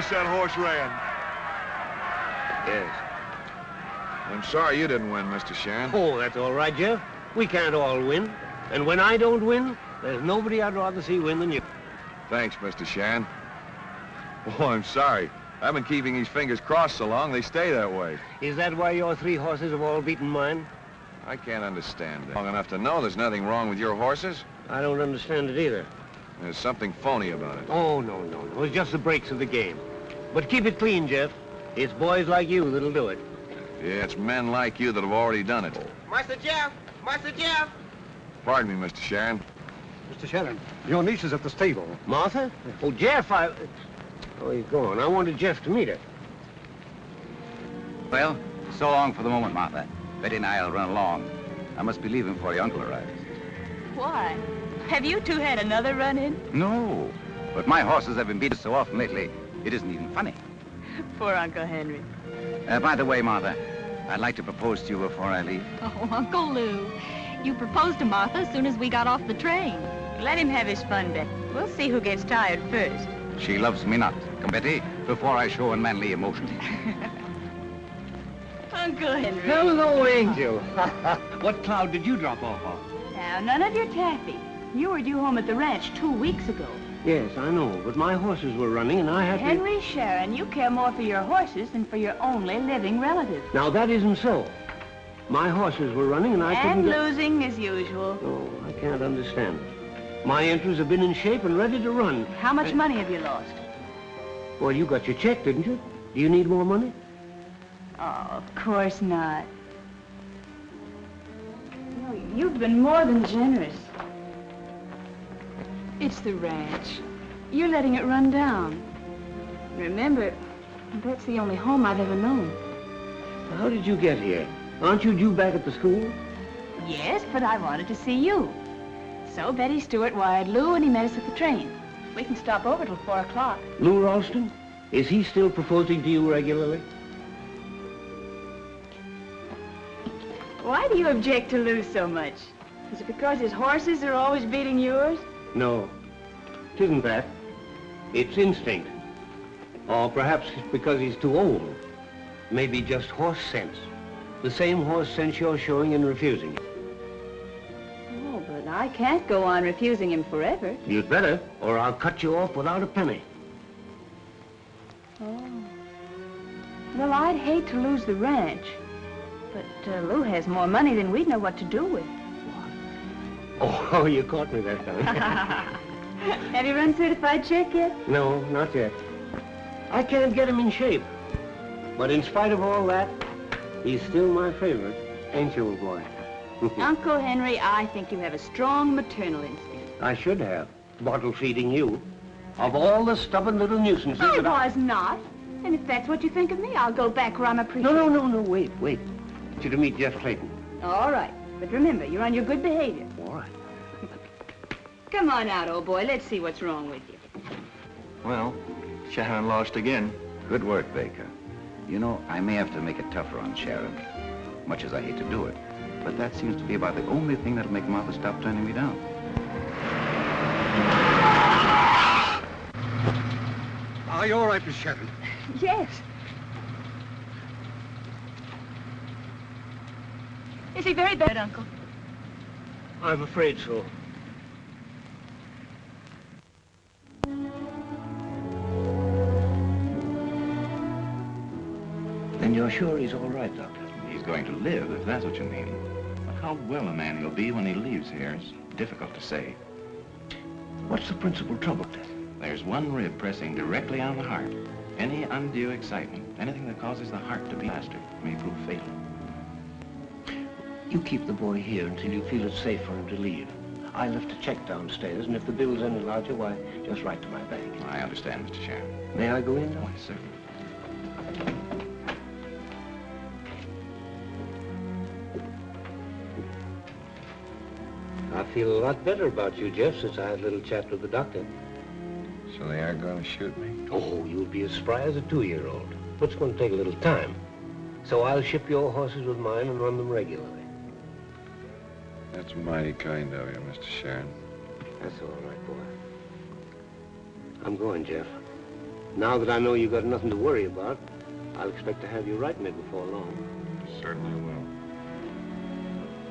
race that horse ran. Yes. I'm sorry you didn't win, Mr. Sharon. Oh, that's all right, Jeff. We can't all win. And when I don't win, there's nobody I'd rather see win than you. Thanks, Mr. Sharon. Oh, I'm sorry. I've been keeping these fingers crossed so long, they stay that way. Is that why your 3 horses have all beaten mine? I can't understand that. Long enough to know there's nothing wrong with your horses. I don't understand it either. There's something phony about it. Oh, no. It's just the breaks of the game. But keep it clean, Jeff. It's boys like you that'll do it. Yeah, it's men like you that have already done it. Master Jeff! Master Jeff! Pardon me, Mr. Sharon. Mr. Sharon, your niece is at the stable. Martha? Oh, Jeff, Oh, he's gone. I wanted Jeff to meet her. Well, so long for the moment, Martha. Betty and I'll run along. I must be leaving before your uncle arrives. Why? Have you two had another run-in? No, but my horses have been beaten so often lately, it isn't even funny. Poor Uncle Henry. By the way, Martha, I'd like to propose to you before I leave. Oh, Uncle Lou. You proposed to Martha as soon as we got off the train. Let him have his fun, Betty. We'll see who gets tired first. She loves me not. Come, Betty, before I show unmanly emotion. Uncle Henry. Hello, Angel. What cloud did you drop off of? Now, none of your taffy. You were due home at the ranch 2 weeks ago. Yes, I know, but my horses were running and I had to... Henry Sharon, you care more for your horses than for your only living relative. Now, that isn't so. My horses were running and I couldn't... And losing as usual. Oh, I can't understand it. My entries have been in shape and ready to run. How much money have you lost? Well, you got your check, didn't you? Do you need more money? Oh, of course not. No, you've been more than generous. It's the ranch. You're letting it run down. Remember, that's the only home I've ever known. How did you get here? Aren't you due back at the school? Yes, but I wanted to see you. So Betty Stewart wired Lou and he met us at the train. We can stop over till 4 o'clock. Lou Ralston? Is he still proposing to you regularly? Why do you object to Lou so much? Is it because his horses are always beating yours? No, it isn't that. It's instinct. Or perhaps it's because he's too old. Maybe just horse sense. The same horse sense you're showing in refusing him. Oh, but I can't go on refusing him forever. You'd better, or I'll cut you off without a penny. Oh. Well, I'd hate to lose the ranch. But Lou has more money than we'd know what to do with. Oh, you caught me that time. Have you run certified check yet? No, not yet. I can't get him in shape. But in spite of all that, he's still my favorite, ain't you, old boy? Uncle Henry, I think you have a strong maternal instinct. I should have. Bottle feeding you. Of all the stubborn little nuisances I that was not. And if that's what you think of me, I'll go back where I'm appreciated. No, wait. I want you to meet Jeff Clayton. All right. But remember, you're on your good behavior. All right. Come on out, old boy. Let's see what's wrong with you. Well, Sharon lost again. Good work, Baker. You know, I may have to make it tougher on Sharon, much as I hate to do it. But that seems to be about the only thing that'll make Martha stop turning me down. Are you all right, Miss Sharon? Yes. Is he very bad, Uncle? I'm afraid so. Then you're sure he's all right, Doctor? He's going to live, if that's what you mean. But how well a man he'll be when he leaves here is difficult to say. What's the principal trouble? There's one rib pressing directly on the heart. Any undue excitement, anything that causes the heart to beat faster, may prove fatal. You keep the boy here until you feel it's safe for him to leave. I left a check downstairs, and if the bill's any larger, why, just write to my bank. I understand, Mr. Sharon. May I go in? Why, certainly. I feel a lot better about you, Jeff, since I had a little chat with the doctor. So they are going to shoot me? Oh, you'll be as spry as a 2-year-old. But it's going to take a little time. So I'll ship your horses with mine and run them regularly. That's mighty kind of you, Mr. Sharon. That's all right, boy. I'm going, Jeff. Now that I know you got nothing to worry about, I'll expect to have you right me before long. Certainly will.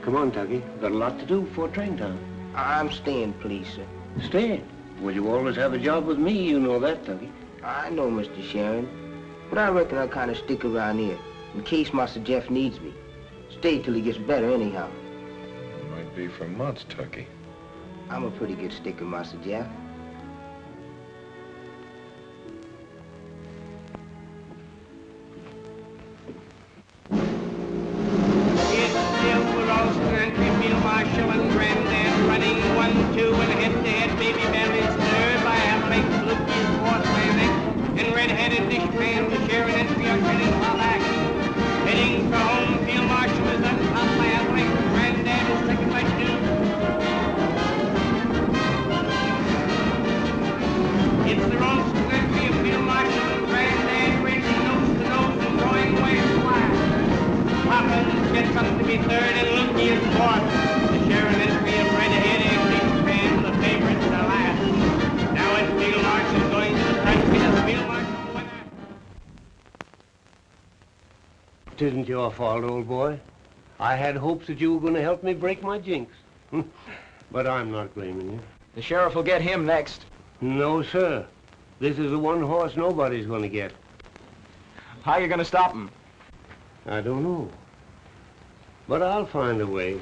Come on, Tuggy. Got a lot to do before train time. I'm staying, please, sir. Stay. Well, you always have a job with me, you know that, Tuggy. I know, Mr. Sharon. But I reckon I'll kind of stick around here in case Master Jeff needs me. Stay till he gets better anyhow. Might be for months, Tucky. I'm a pretty good sticker, Master Jeff. It's Bill Ralston and Field Marshal and Grandad running 1-2 and head-to-head Baby Bell is third by Avalanche, Fluke is fourth landing, and red-headed Dishpan, the Sharon and Field heading for back. Heading for home, Field Marshal is up top by Avalanche, Grandad is second by 2. It's the Ralston and Field Marshal and Grandad racing nose to nose and drawing away flat. Poppins gets up to be third and Lukey is fourth. The Sharon Enfield right ahead and Dishpan, the favorites are last. Now it's Field Marshal going to the front field. Field Marshal the winner. It isn't your fault, old boy. I had hopes that you were going to help me break my jinx. But I'm not blaming you. The sheriff will get him next. No, sir. This is the one horse nobody's going to get. How are you going to stop him? I don't know. But I'll find a way.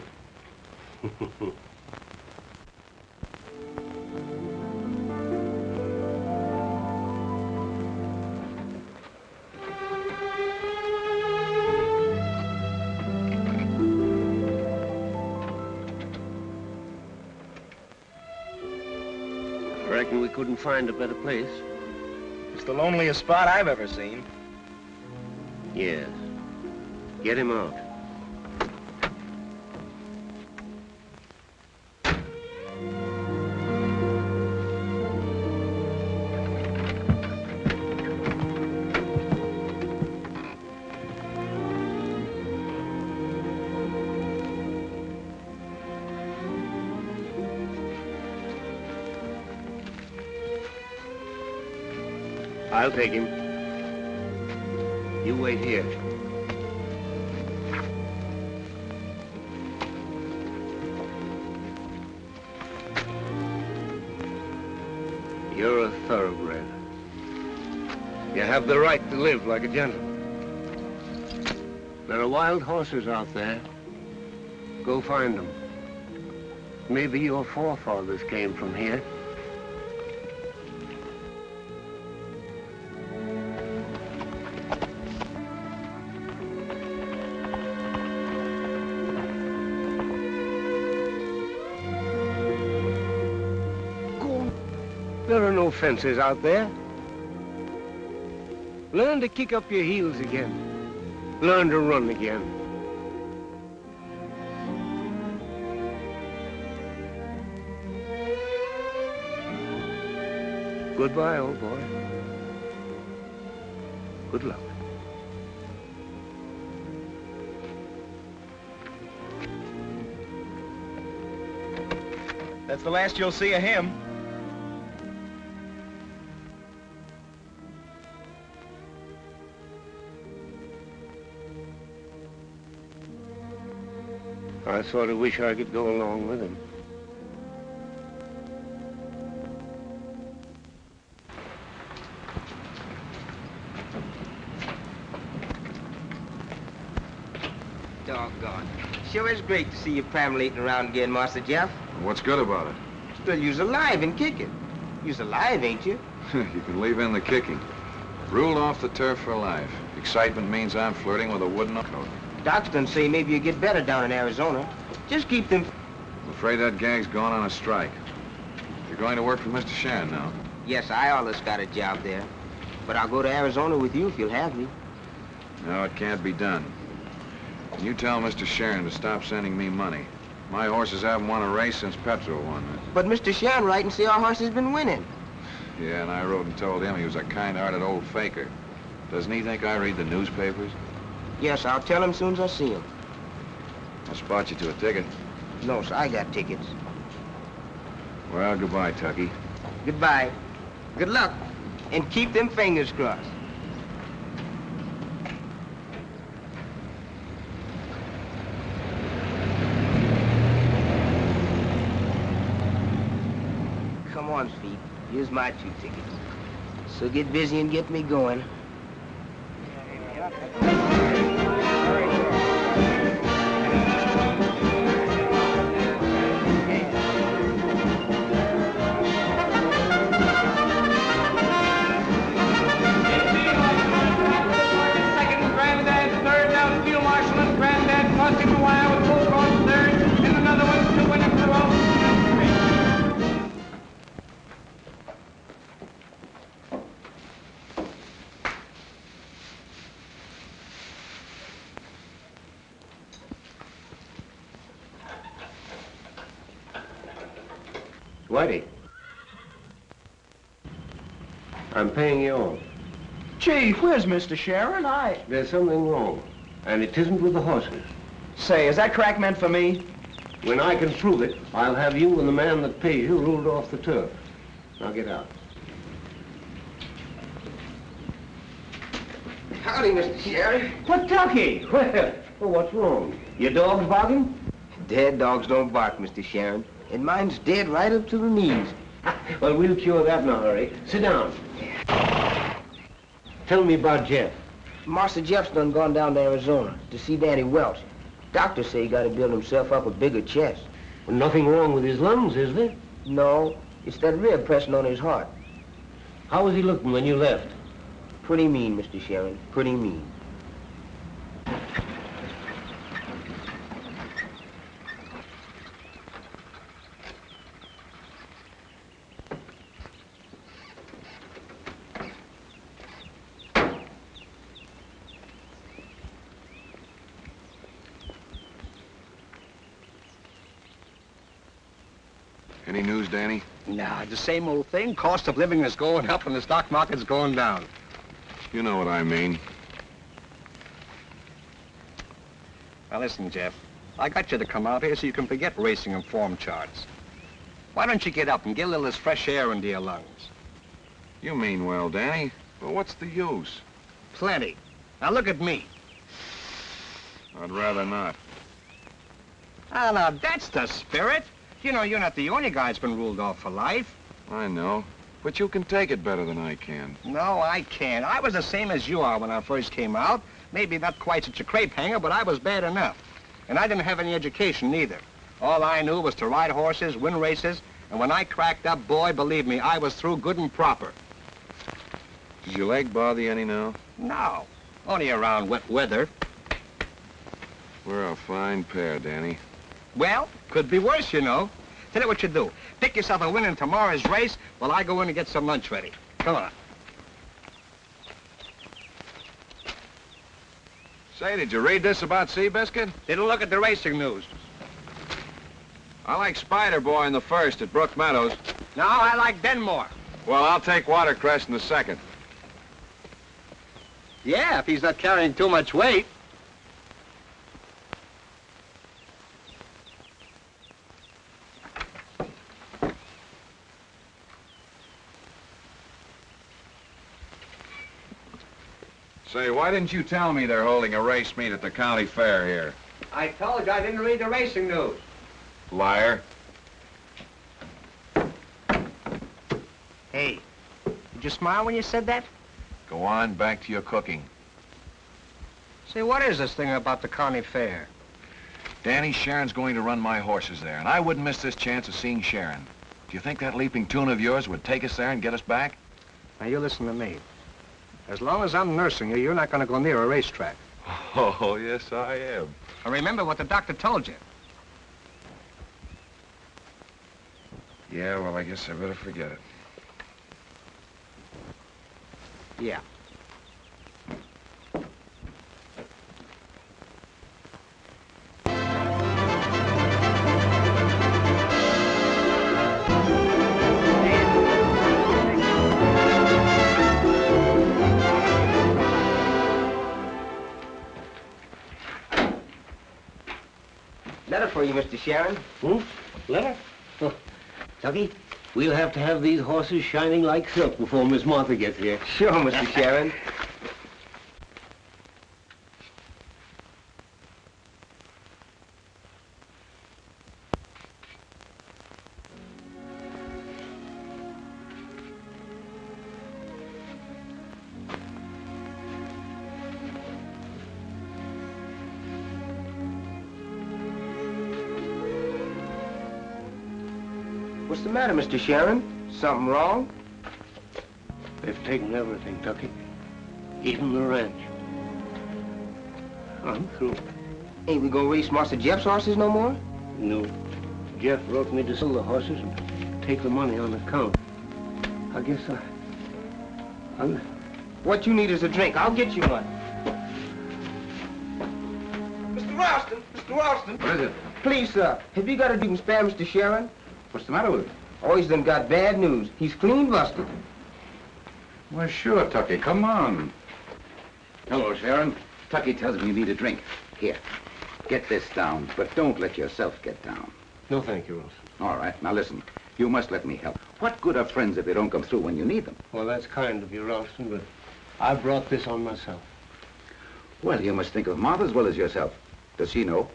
I reckon we couldn't find a better place. It's the loneliest spot I've ever seen. Yes. Get him out. I'll take him. You wait here. You're a thoroughbred. You have the right to live like a gentleman. There are wild horses out there. Go find them. Maybe your forefathers came from here. There are no fences out there. Learn to kick up your heels again. Learn to run again. Goodbye, old boy. Good luck. That's the last you'll see of him. I sort of wish I could go along with him. Doggone. Sure is great to see you perambulating around again, Master Jeff. What's good about it? Still, you's alive and kicking. You's alive, ain't you? You can leave in the kicking. Ruled off the turf for life. Excitement means I'm flirting with a wooden coat. Doctors done say maybe you get better down in Arizona. Just keep them... I'm afraid that gang's gone on a strike. You're going to work for Mr. Shan now. Yes, I always got a job there. But I'll go to Arizona with you if you'll have me. No, it can't be done. Can you tell Mr. Sharon to stop sending me money? My horses haven't won a race since Petro won it. But Mr. Shan write and say our horse has been winning. Yeah, and I wrote and told him he was a kind-hearted old faker. Doesn't he think I read the newspapers? Yes, I'll tell him soon as I see him. I'll spot you to a ticket. No, sir, I got tickets. Well, goodbye, Tucky. Goodbye. Good luck. And keep them fingers crossed. Come on, Speed. Here's my 2 tickets. So get busy and get me going. Crossing the wire with full cross third, and another one to win it for all. Whitey. I'm paying you off. Chief, where's Mr. Sharon? There's something wrong, and it isn't with the horses. Say, is that crack meant for me? When I can prove it, I'll have you and the man that pays you ruled off the turf. Now get out. Howdy, Mr. Sheriff. What, Ducky? Well, what's wrong? Your dog's barking? Dead dogs don't bark, Mr. Sharon. And mine's dead right up to the knees. Well, we'll cure that in a hurry. Sit down. Tell me about Jeff. Master Jeff's done gone down to Arizona to see Danny Welch. Doctors say he got to build himself up a bigger chest. Well, nothing wrong with his lungs, is there? No, it's that rib pressing on his heart. How was he looking when you left? Pretty mean, Mr. Sharon, pretty mean. Any news, Danny? Nah, the same old thing. Cost of living is going up and the stock market's going down. You know what I mean. Now listen, Jeff. I got you to come out here so you can forget racing and form charts. Why don't you get up and get a little of this fresh air into your lungs? You mean well, Danny. But what's the use? Plenty. Now look at me. I'd rather not. Ah, now that's the spirit. You know, you're not the only guy that's been ruled off for life. I know. But you can take it better than I can. No, I can't. I was the same as you are when I first came out. Maybe not quite such a crepe hanger, but I was bad enough. And I didn't have any education either. All I knew was to ride horses, win races, and when I cracked up, boy, believe me, I was through good and proper. Does your leg bother you any now? No, only around wet weather. We're a fine pair, Danny. Well, could be worse, you know. Tell you what you do. Pick yourself a win in tomorrow's race while I go in and get some lunch ready. Come on. Say, did you read this about Seabiscuit? Didn't look at the racing news. I like Spider Boy in the first at Brook Meadows. No, I like Denmore. Well, I'll take Watercrest in the second. Yeah, if he's not carrying too much weight. Say, why didn't you tell me they're holding a race meet at the county fair here? I told you I didn't read the racing news. Liar. Hey, did you smile when you said that? Go on, back to your cooking. Say, what is this thing about the county fair? Danny, Sharon's going to run my horses there, and I wouldn't miss this chance of seeing Sharon. Do you think that leaping tune of yours would take us there and get us back? Now, you listen to me. As long as I'm nursing you, you're not going to go near a racetrack. Oh, yes, I am. Now, remember what the doctor told you. Yeah, well, I guess I better forget it. Yeah. Letter for you, Mr. Sharon. Letter? Oh, Dougie, We'll have to have these horses shining like silk before Miss Martha gets here. Sure, Mr. Sharon. What's the matter, Mr. Sharon? Something wrong? They've taken everything, Tucky. Even the ranch. I'm through. Ain't we gonna race Master Jeff's horses no more? No. Jeff wrote me to sell the horses and take the money on account. I guess I'll... What you need is a drink. I'll get you one. Mr. Ralston! Mr. Ralston! What is it? Please, sir, have you got a drink and spare Mr. Sharon? What's the matter with it? Oh, he's done got bad news. He's clean busted. Well, sure, Tucky. Come on. Hello, Sharon. Tucky tells me you need a drink. Here, get this down, but don't let yourself get down. No, thank you, Ralston. All right, now listen. You must let me help. What good are friends if they don't come through when you need them? Well, that's kind of you, Ralston, but I brought this on myself. Well, you must think of Martha as well as yourself. Does she know?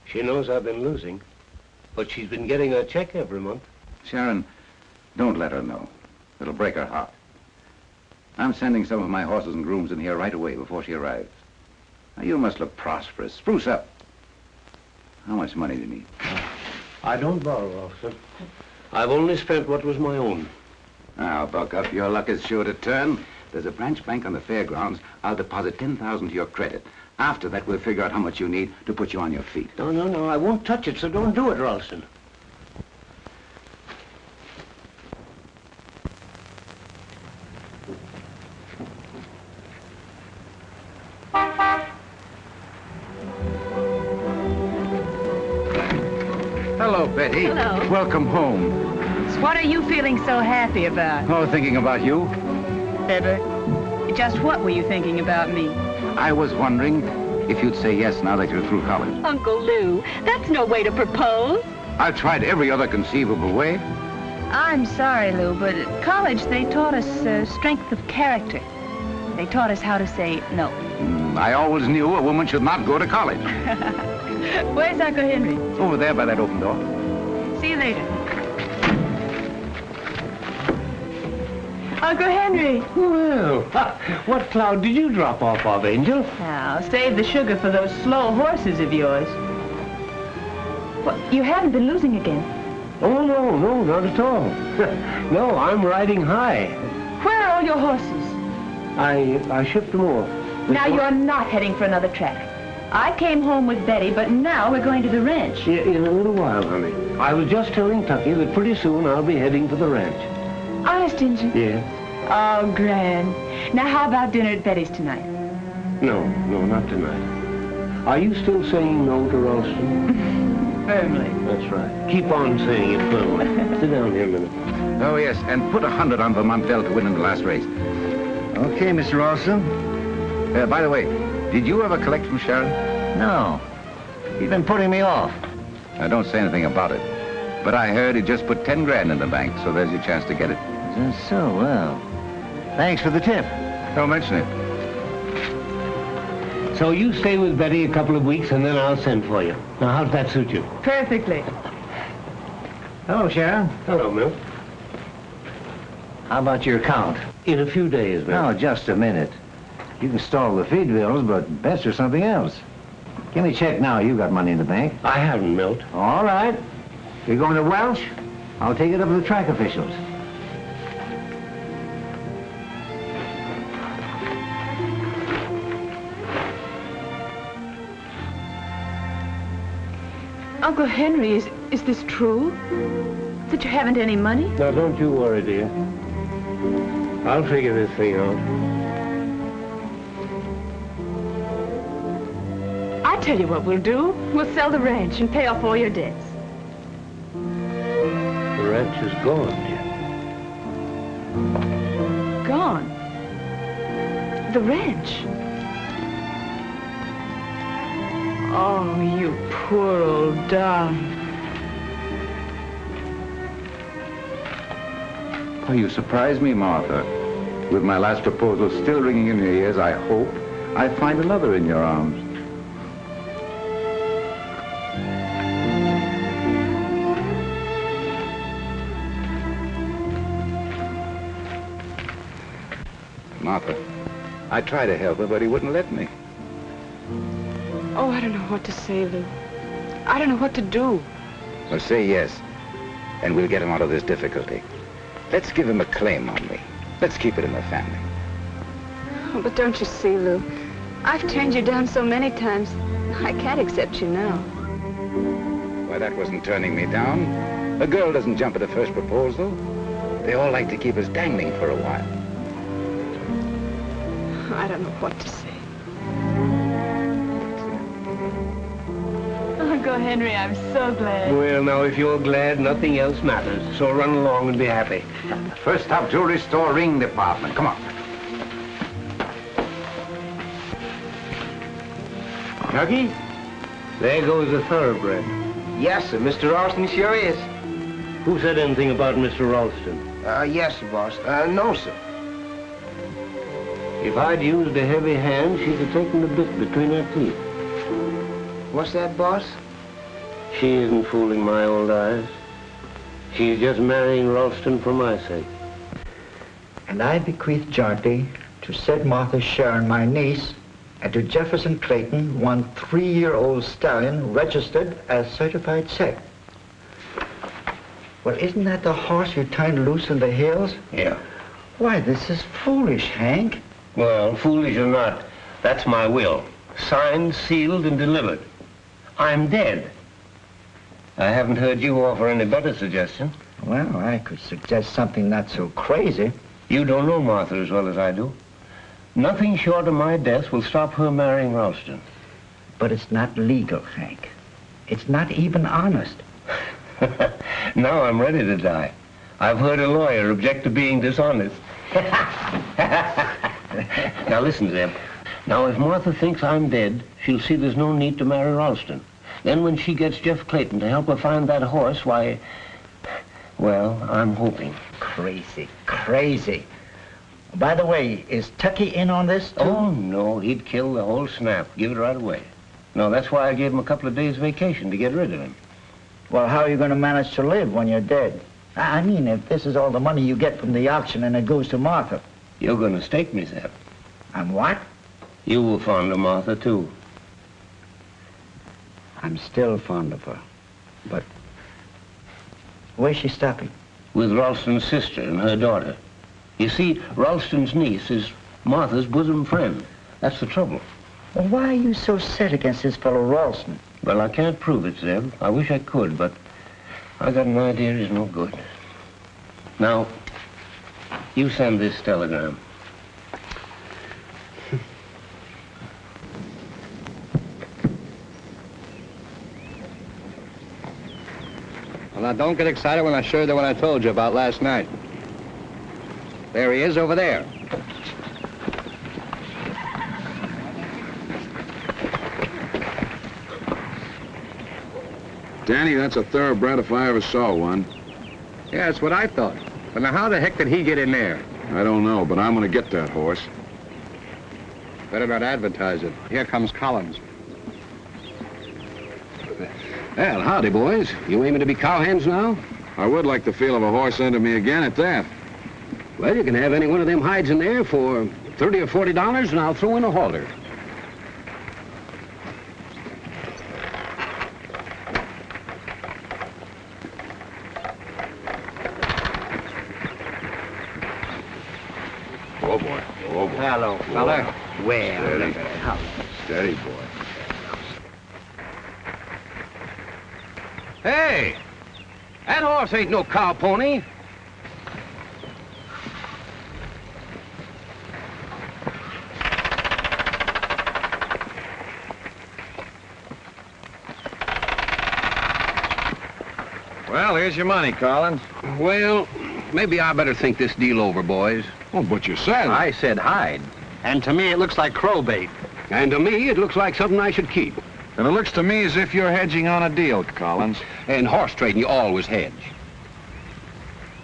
She knows I've been losing, but she's been getting a check every month. Sharon, don't let her know. It'll break her heart. I'm sending some of my horses and grooms in here right away before she arrives. Now, you must look prosperous. Spruce up. How much money do you need? I don't borrow, Ralston. I've only spent what was my own. Now, buck up. Your luck is sure to turn. There's a branch bank on the fairgrounds. I'll deposit $10,000 to your credit. After that, we'll figure out how much you need to put you on your feet. No, I won't touch it, so don't do it, Ralston. Hello, Betty. Hello. Welcome home. What are you feeling so happy about, Oh, thinking about you. Fibber? Just what were you thinking about me? I was wondering if you'd say yes now that you're through college. Uncle Lou, that's no way to propose. I've tried every other conceivable way. I'm sorry, Lou, but at college they taught us strength of character. They taught us how to say no. I always knew a woman should not go to college. Where's Uncle Henry? Over there by that open door. See you later. Uncle Henry. Well, what cloud did you drop off of, Angel? Now, save the sugar for those slow horses of yours. What, you haven't been losing again? Oh, no, not at all. No, I'm riding high. Where are all your horses? I shipped them off. Now, you're not heading for another track. I came home with Betty, but now we're going to the ranch. Yeah, in a little while, honey. I was just telling Tucky that pretty soon I'll be heading for the ranch. Honest, Injun? Yes. Oh, grand. Now, how about dinner at Betty's tonight? No, not tonight. Are you still saying no to Ralston? Firmly. That's right. Keep on saying it firmly. Sit down here a minute. Oh, yes, and put 100 on Vermontel to win in the last race. Okay, Mr. Ralston. By the way, did you ever collect from Sharon? No. He's been putting me off. Now, don't say anything about it. But I heard he just put 10 grand in the bank, so there's your chance to get it. Just so, well. Thanks for the tip. Don't mention it. So you stay with Betty a couple of weeks, and then I'll send for you. Now, how's that suit you? Perfectly. Hello, Sharon. Hello, Milt. How about your account? In a few days, Milt. No, just a minute. You can stall the feed bills, but best or something else. Give me a check now. You got money in the bank. I haven't, Milt. All right. You're going to Welch? I'll take it up with the track officials. Uncle Henry, is this true? That you haven't any money? Now, don't you worry, dear. I'll figure this thing out. I tell you what we'll do. We'll sell the ranch and pay off all your debts. The ranch is gone, dear. Gone? The ranch? Oh, you poor old darling. Oh, you surprise me, Martha. With my last proposal still ringing in your ears, I hope I find another in your arms. Martha, I tried to help her, but he wouldn't let me. Oh, I don't know what to say, Lou. I don't know what to do. Well, say yes, and we'll get him out of this difficulty. Let's give him a claim on me. Let's keep it in the family. Oh, but don't you see, Lou? I've turned you down so many times. I can't accept you now. Why, that wasn't turning me down. A girl doesn't jump at the first proposal. They all like to keep us dangling for a while. I don't know what to say. Oh, go, Henry. I'm so glad. Well, now, if you're glad, nothing else matters. So run along and be happy. First stop, jewelry store, ring department. Come on. Tucky? There goes the thoroughbred. Yes, sir. Mr. Ralston sure is. Who said anything about Mr. Ralston? Yes, sir, boss. No, sir. If I'd used a heavy hand, she'd have taken the bit between her teeth. What's that, boss? She isn't fooling my old eyes. She's just marrying Ralston for my sake. And I bequeath jointly to said Martha Sharon, my niece, and to Jefferson Clayton, one 3-year-old stallion registered as certified sex. Well, isn't that the horse you turned loose in the hills? Yeah. Why, this is foolish, Hank. Well, foolish or not, that's my will. Signed, sealed, and delivered. I'm dead. I haven't heard you offer any better suggestion. Well, I could suggest something not so crazy. You don't know Martha as well as I do. Nothing short of my death will stop her marrying Ralston. But it's not legal, Hank. It's not even honest. Now I'm ready to die. I've heard a lawyer object to being dishonest. Now listen, Zeb. Now, if Martha thinks I'm dead, she'll see there's no need to marry Ralston. Then when she gets Jeff Clayton to help her find that horse, why, well, I'm hoping. Crazy, crazy. By the way, is Tucky in on this, too? Oh, no, he'd kill the whole snap. Give it right away. No, that's why I gave him a couple of days' vacation to get rid of him. Well, how are you going to manage to live when you're dead? I mean, if this is all the money you get from the auction and it goes to Martha. You're going to stake me, Zeb. I'm what? You were fond of Martha, too. I'm still fond of her. But where's she stopping? With Ralston's sister and her daughter. You see, Ralston's niece is Martha's bosom friend. That's the trouble. Well, why are you so set against this fellow Ralston? Well, I can't prove it, Zeb. I wish I could, but I got an idea he's no good. Now, you send this telegram. Well, now, don't get excited when I show you what I told you about last night. There he is over there. Danny, that's a thoroughbred if I ever saw one. Yeah, that's what I thought. But now, how the heck did he get in there? I don't know, but I'm gonna get that horse. Better not advertise it. Here comes Collins. Well, howdy, boys. You aiming to be cowhands now? I would like the feel of a horse under me again at that. Well, you can have any one of them hides in there for $30 or $40, and I'll throw in a halter. Oh, boy. Oh, boy. Hello, fella. Well, Steady. look at it. How- Steady, boy. Hey! That horse ain't no cow pony. Well, here's your money, Collins. Well, maybe I better think this deal over, boys. Oh, but you said... I said hide. And to me, it looks like crow bait. And to me, it looks like something I should keep. And it looks to me as if you're hedging on a deal, Collins. In horse trading, you always hedge.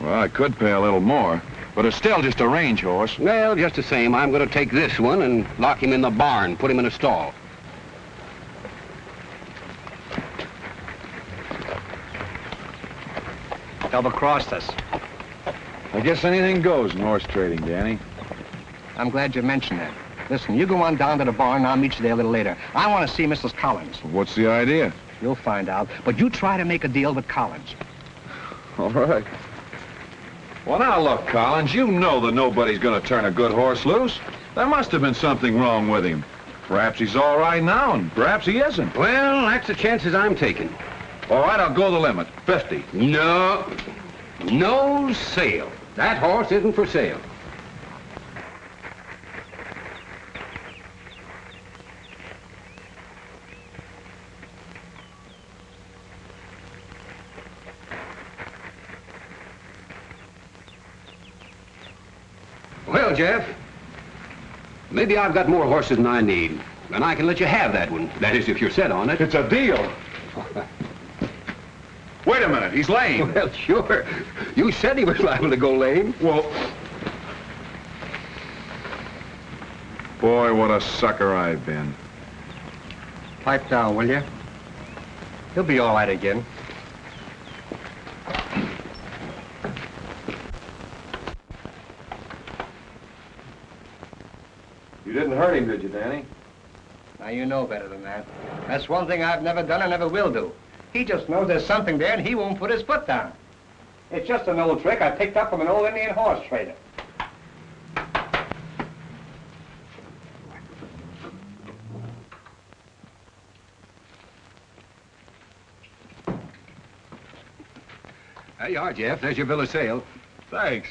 Well, I could pay a little more, but it's still just a range horse. Well, just the same, I'm going to take this one and lock him in the barn, put him in a stall. Double-crossed us. I guess anything goes in horse trading, Danny. I'm glad you mentioned that. Listen, you go on down to the barn, and I'll meet you there a little later. I want to see Mrs. Collins. What's the idea? You'll find out. But you try to make a deal with Collins. All right. Well, now look, Collins, you know that nobody's going to turn a good horse loose. There must have been something wrong with him. Perhaps he's all right now, and perhaps he isn't. Well, that's the chances I'm taking. All right, I'll go the limit. 50. No. No sale. That horse isn't for sale. Well, Jeff, maybe I've got more horses than I need, and I can let you have that one. That is, if you're set on it. It's a deal. Wait a minute, he's lame. Well, sure. You said he was liable to go lame. Well... Boy, what a sucker I've been. Pipe down, will you? He'll be all right again. You didn't hurt him, did you, Danny? Now, you know better than that. That's one thing I've never done and never will do. He just knows there's something there, and he won't put his foot down. It's just an old trick I picked up from an old Indian horse trader. There you are, Jeff. There's your bill of sale. Thanks.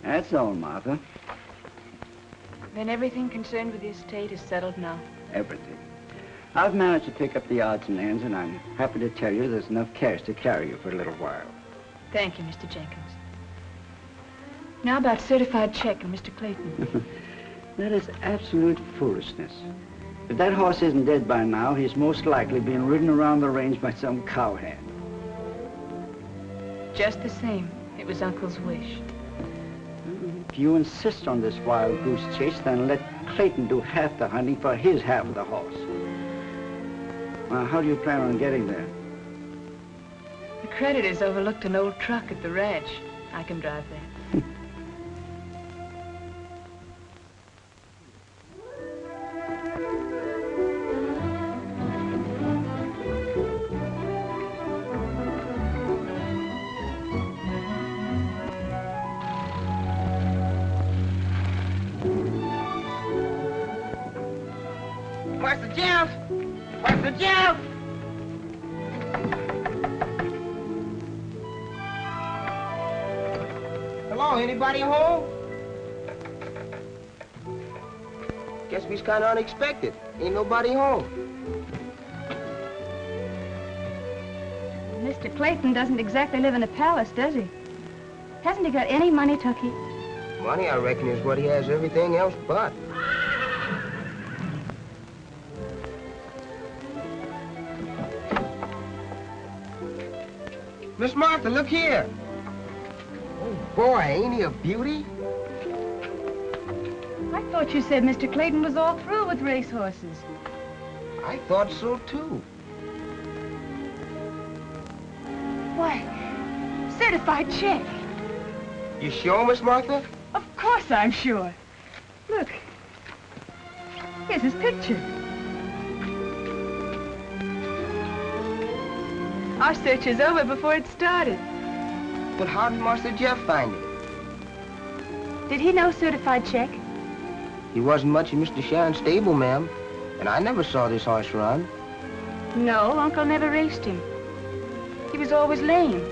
That's all, Martha. Then everything concerned with the estate is settled now? Everything. I've managed to pick up the odds and ends, and I'm happy to tell you there's enough cash to carry you for a little while. Thank you, Mr. Jenkins. Now about certified check and Mr. Clayton. That is absolute foolishness. If that horse isn't dead by now, he's most likely being ridden around the range by some cowhand. Just the same, it was Uncle's wish. If you insist on this wild goose chase, then let Clayton do half the hunting for his half of the horse. Now, how do you plan on getting there? The creditors overlooked an old truck at the ranch. I can drive there. Master Jeff! Master Jeff! Hello, anybody home? Guess we's kind of unexpected. Ain't nobody home. Mr. Clayton doesn't exactly live in a palace, does he? Hasn't he got any money, Tucky? Money, I reckon, is what he has everything else but. Miss Martha, look here. Oh, boy, ain't he a beauty? I thought you said Mr. Clayton was all through with racehorses. I thought so, too. Why, certified check. You sure, Miss Martha? Of course I'm sure. Look, here's his picture. Our search is over before it started. But how did Master Jeff find it? Did he know certified check? He wasn't much in Mr. Sharon's stable, ma'am. And I never saw this horse run. No, Uncle never raced him. He was always lame.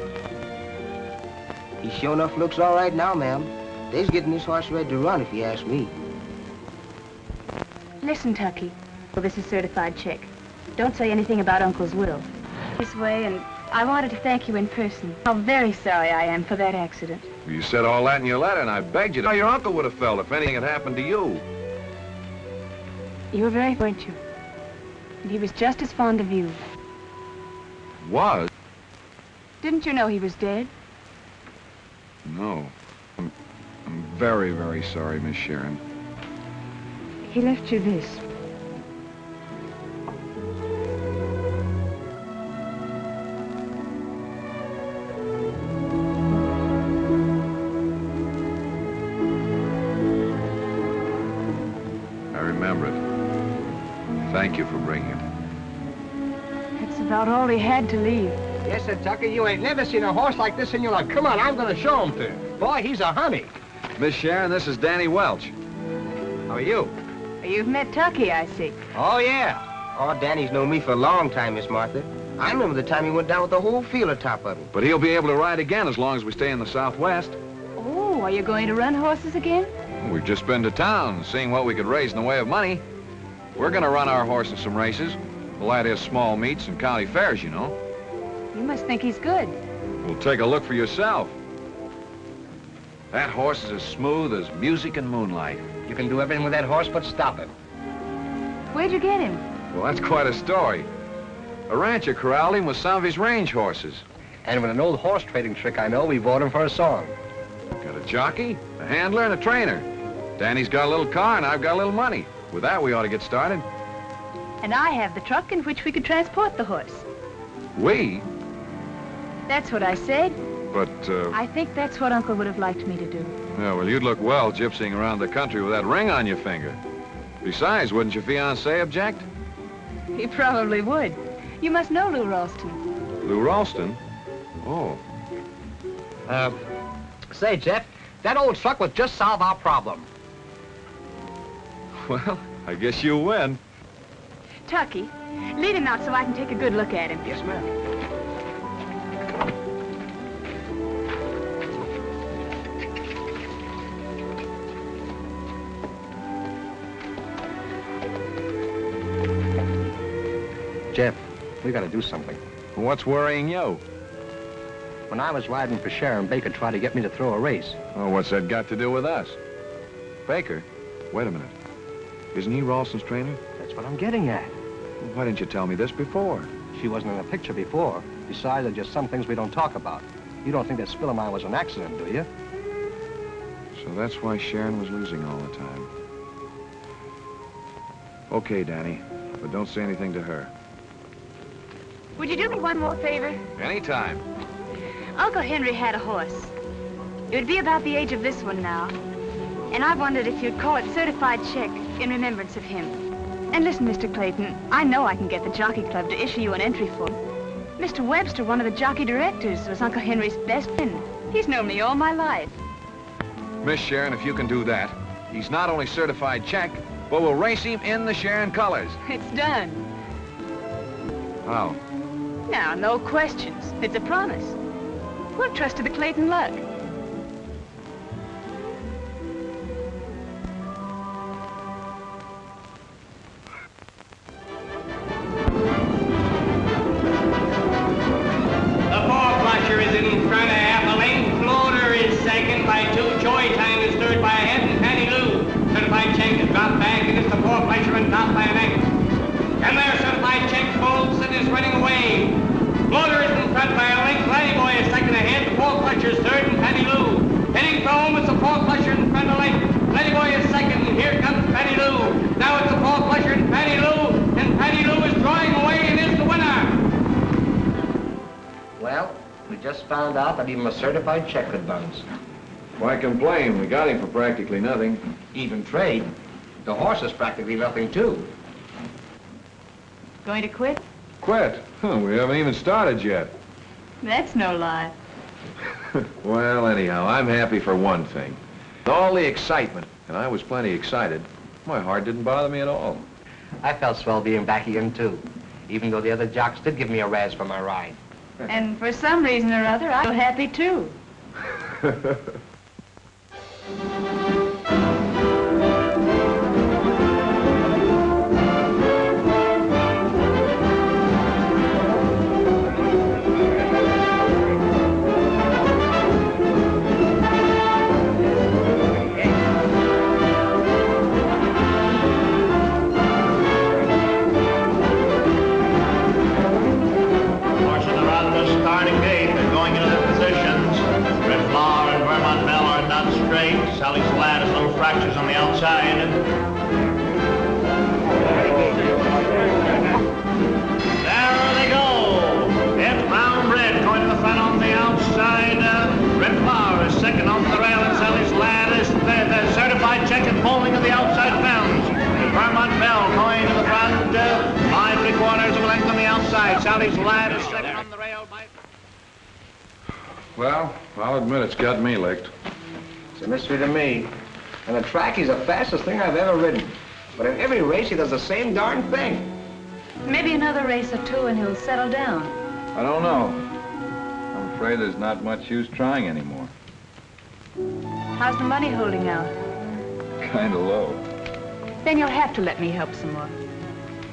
He sure enough looks all right now, ma'am. They's getting this horse ready to run, if you ask me. Listen, Tucky. Well, this is certified check. Don't say anything about Uncle's will. This way, and I wanted to thank you in person. How very sorry I am for that accident. You said all that in your letter, and I begged you to. How your uncle would have felt if anything had happened to you. You were very, weren't you? And he was just as fond of you. Was? Didn't you know he was dead? No. I'm very, very sorry, Miss Sharon. He left you this. I remember it. Thank you for bringing it. That's about all he had to leave. Yes, sir, Tucker, you ain't never seen a horse like this in your life. Come on, I'm going to show him to you. Boy, he's a honey. Miss Sharon, this is Danny Welch. How are you? You've met Tucky, I see. Oh, yeah. Oh, Danny's known me for a long time, Miss Martha. I remember the time he went down with the whole field atop of him. But he'll be able to ride again as long as we stay in the Southwest. Oh, are you going to run horses again? We've just been to town, seeing what we could raise in the way of money. We're going to run our horse in some races. Well, that is small meets and county fairs, you know. You must think he's good. Well, take a look for yourself. That horse is as smooth as music and moonlight. You can do everything with that horse but stop him. Where'd you get him? Well, that's quite a story. A rancher corralled him with some of his range horses. And with an old horse trading trick I know, we bought him for a song. Got a jockey, a handler, and a trainer. Danny's got a little car, and I've got a little money. With that, we ought to get started. And I have the truck in which we could transport the horse. We? That's what I said. But, I think that's what Uncle would have liked me to do. Yeah, well, you'd look well gypsying around the country with that ring on your finger. Besides, wouldn't your fiancé object? He probably would. You must know Lou Ralston. Lou Ralston? Oh. Say, Jeff, that old truck would just solve our problem. Well, I guess you win. Tucky, lead him out so I can take a good look at him. Yes, ma'am. Jeff, we got to do something. What's worrying you? When I was riding for Sharon, Baker tried to get me to throw a race. Oh, what's that got to do with us? Baker? Wait a minute. Isn't he Ralston's trainer? That's what I'm getting at. Well, why didn't you tell me this before? She wasn't in the picture before. Besides, there's just some things we don't talk about. You don't think that spill of mine was an accident, do you? So that's why Sharon was losing all the time. Okay, Danny, but don't say anything to her. Would you do me one more favor? Anytime. Uncle Henry had a horse. It would be about the age of this one now. And I wondered if you'd call it certified check in remembrance of him. And listen, Mr. Clayton, I know I can get the Jockey Club to issue you an entry form. Mr. Webster, one of the jockey directors, was Uncle Henry's best friend. He's known me all my life. Miss Sharon, if you can do that, he's not only certified check, but we'll race him in the Sharon colors. It's done. How? Now, no questions. It's a promise. We'll trust to the Clayton luck. The four-flusher is in front of Appling. Floater is second by 2. Joy Time is third by a head, and Patty Lou. Certified check is dropped back, and it's the four-flusher and top by an ankle. And their certified check folds and is running away. Floater is in front by a length. Laddie Boy is second ahead. The four-flusher is third, and Patty Lou. Heading for home, it's the four-flusher in front of length. Laddie Boy is second, and here comes Patty Lou. Now it's the four-flusher and Patty Lou, and Patty Lou is drawing away and is the winner. Well, we just found out that even a certified check could bounce. Why complain? We got him for practically nothing. Even trade. The horse is practically nothing, too. Going to quit? Quit? Huh, we haven't even started yet. That's no lie. Well, anyhow, I'm happy for one thing. All the excitement, and I was plenty excited, my heart didn't bother me at all. I felt swell being back again, too, even though the other jocks did give me a razz for my ride. And for some reason or other, I feel happy too. on the outside. There they go. It's Brown Red going to the front on the outside. Red Bar is second on the rail, and Sally's Lad is the certified check and bowling of the outside fence. Vermont Bell going to the front, 5 3/4 of a length on the outside. Sally's Lad is second on the rail by... Well, I'll admit it's got me licked. It's a mystery to me. And the track, he's the fastest thing I've ever ridden. But in every race, he does the same darn thing. Maybe another race or two and he'll settle down. I don't know. I'm afraid there's not much use trying anymore. How's the money holding out? Kind of low. Then you'll have to let me help some more.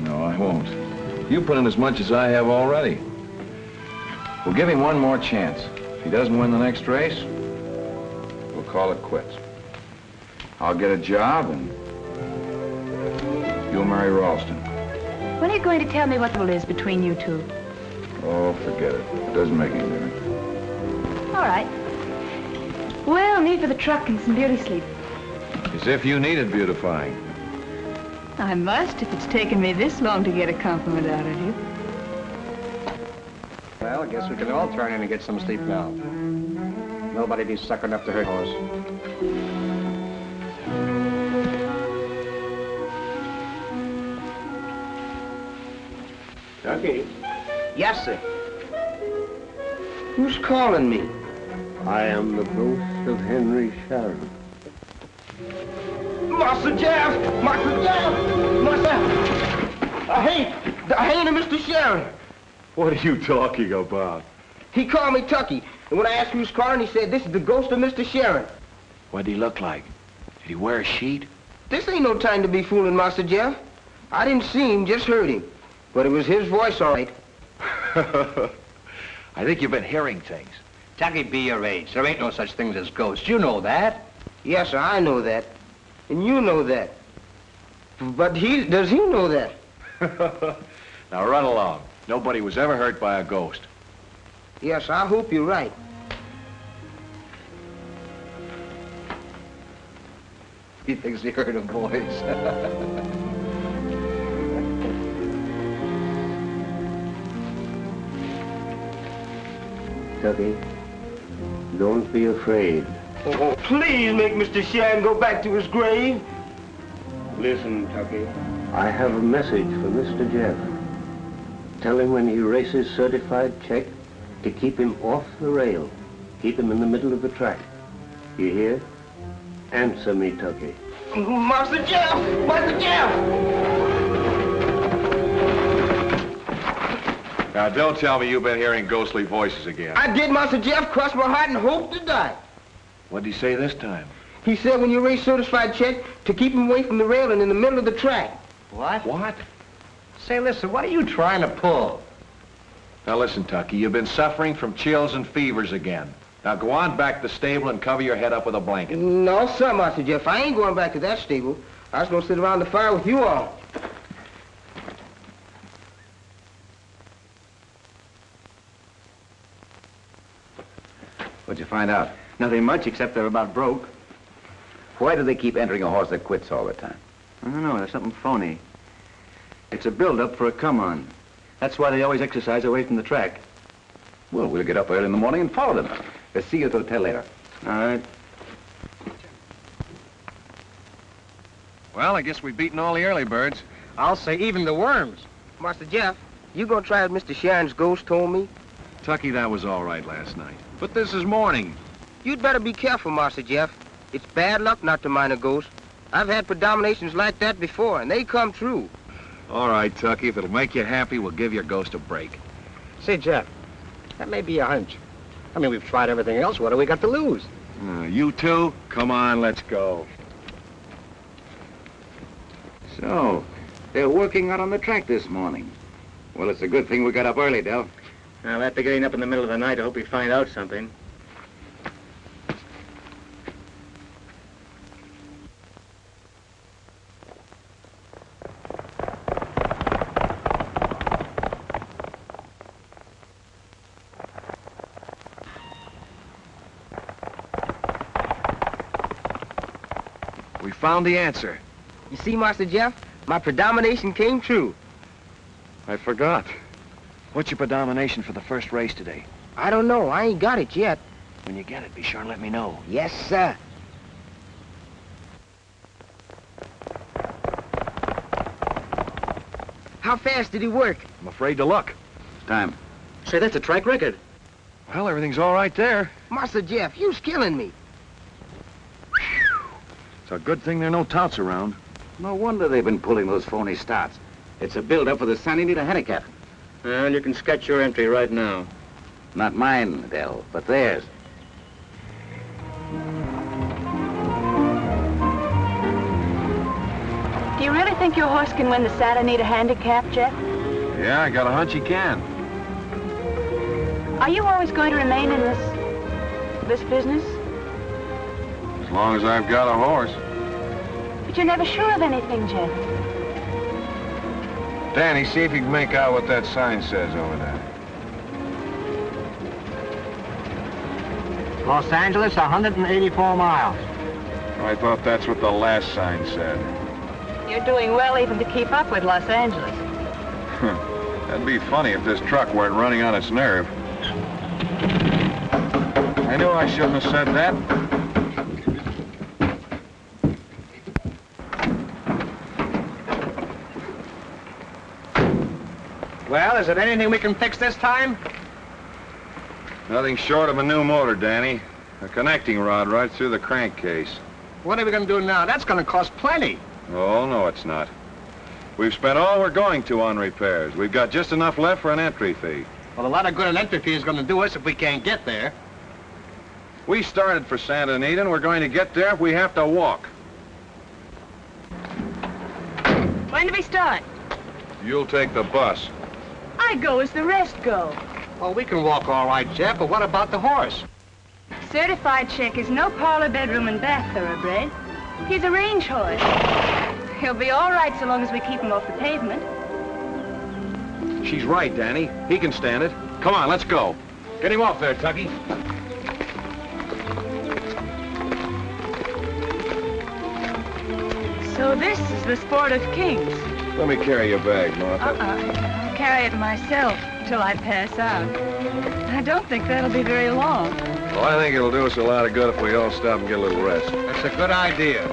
No, I won't. You put in as much as I have already. We'll give him one more chance. If he doesn't win the next race, we'll call it quits. I'll get a job and you'll marry Ralston. When are you going to tell me what the is between you two? Oh, forget it. It doesn't make any difference. All right. Well, me for the truck and some beauty sleep. As if you needed beautifying. I must if it's taken me this long to get a compliment out of you. Well, I guess we can all turn in and get some sleep now. Nobody be suckering up to her horse. Tucky. Yes, sir. Who's calling me? I am the ghost of Henry Sharon. Master Jeff! Master Jeff! Master! Hey, Mr. Sharon. What are you talking about? He called me Tucky, and when I asked who's calling, he said, this is the ghost of Mr. Sharon. What'd he look like? Did he wear a sheet? This ain't no time to be fooling, Master Jeff. I didn't see him, just heard him. But it was his voice, all right. I think you've been hearing things. Tucky, be your age. There ain't no such things as ghosts. You know that. Yes, sir, I know that. And you know that. But does he know that? Now run along. Nobody was ever hurt by a ghost. Yes, I hope you're right. He thinks he heard a voice. Tucky, don't be afraid. Oh, please make Mr. Sharon go back to his grave. Listen, Tucky. I have a message for Mr. Jeff. Tell him when he races certified check to keep him off the rail. Keep him in the middle of the track. You hear? Answer me, Tucky. Master Jeff! Master Jeff! Now, don't tell me you've been hearing ghostly voices again. I did, Master Jeff. Cross my heart and hope to die. What'd he say this time? He said when you race certified check to keep him away from the railing in the middle of the track. What? What? Say, listen, what are you trying to pull? Now, listen, Tucky, you've been suffering from chills and fevers again. Now, go on back to the stable and cover your head up with a blanket. No, sir, Master Jeff. I ain't going back to that stable. I was going to sit around the fire with you all. What'd you find out? Nothing much, except they're about broke. Why do they keep entering a horse that quits all the time? I don't know, there's something phony. It's a build-up for a come-on. That's why they always exercise away from the track. Well, we'll get up early in the morning and follow them. We'll see you at the hotel later. All right. Well, I guess we've beaten all the early birds. I'll say even the worms. Master Jeff, you gonna try what Mr. Sharon's ghost told me? Tucky, that was all right last night. But this is morning. You'd better be careful, Master Jeff. It's bad luck not to mind a ghost. I've had predominations like that before, and they come true. All right, Tucky, if it'll make you happy, we'll give your ghost a break. Say, Jeff, that may be a hunch. I mean, we've tried everything else. What do we got to lose? You two? Come on, let's go. So, they're working out on the track this morning. Well, it's a good thing we got up early, Del. Well, after getting up in the middle of the night, I hope we find out something. We found the answer. You see, Master Jeff, my predomination came true. I forgot. What's your predomination for the first race today? I don't know. I ain't got it yet. When you get it, be sure and let me know. Yes, sir. How fast did he work? I'm afraid to look. Time. Say, that's a track record. Well, everything's all right there. Master Jeff, you's killing me. It's a good thing there are no touts around. No wonder they've been pulling those phony starts. It's a build-up for the Santa Anita handicap. Well, you can sketch your entry right now. Not mine, Dell, but theirs. Do you really think your horse can win the Santa Anita handicap, Jeff? Yeah, I got a hunch he can. Are you always going to remain in this business? As long as I've got a horse. But you're never sure of anything, Jeff. Danny, see if you can make out what that sign says over there. Los Angeles, 184 miles. I thought that's what the last sign said. You're doing well even to keep up with Los Angeles. That'd be funny if this truck weren't running on its nerve. I knew I shouldn't have said that. Well, is there anything we can fix this time? Nothing short of a new motor, Danny. A connecting rod right through the crankcase. What are we going to do now? That's going to cost plenty. Oh, no, it's not. We've spent all we're going to on repairs. We've got just enough left for an entry fee. Well, a lot of good an entry fee is going to do us if we can't get there. We started for Santa Anita, and we're going to get there if we have to walk. When do we start? You'll take the bus. I go as the rest go. Well, we can walk all right, Jeff, but what about the horse? Certified check is no parlor, bedroom, and bath thoroughbred. He's a range horse. He'll be all right so long as we keep him off the pavement. She's right, Danny. He can stand it. Come on, let's go. Get him off there, Tucky. So this is the sport of kings. Let me carry your bag, Martha. I'll carry it myself till I pass out. I don't think that'll be very long. Well, I think it'll do us a lot of good if we all stop and get a little rest. That's a good idea.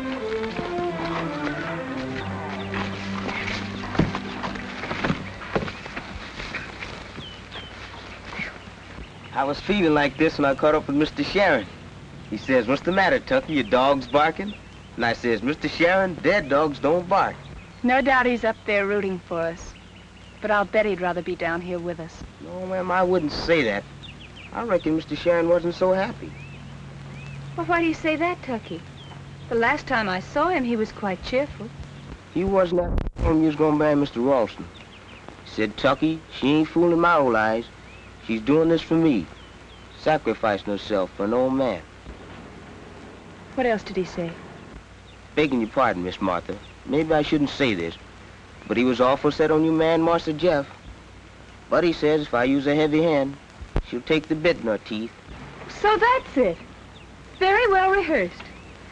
I was feeling like this when I caught up with Mr. Sharon. He says, "What's the matter, Tucky? Your dog's barking?" And I says, "Mr. Sharon, dead dogs don't bark." No doubt he's up there rooting for us. But I'll bet he'd rather be down here with us. No, ma'am, I wouldn't say that. I reckon Mr. Sharon wasn't so happy. Well, why do you say that, Tucky? The last time I saw him, he was quite cheerful. He wasn't after I told him you was gonna marry Mr. Ralston. He said, "Tucky, she ain't fooling my old eyes. She's doing this for me, sacrificing herself for an old man." What else did he say? Begging your pardon, Miss Martha. Maybe I shouldn't say this, but he was awful set on you man, Master Jeff. But he says if I use a heavy hand, she'll take the bit in her teeth. So that's it. Very well rehearsed.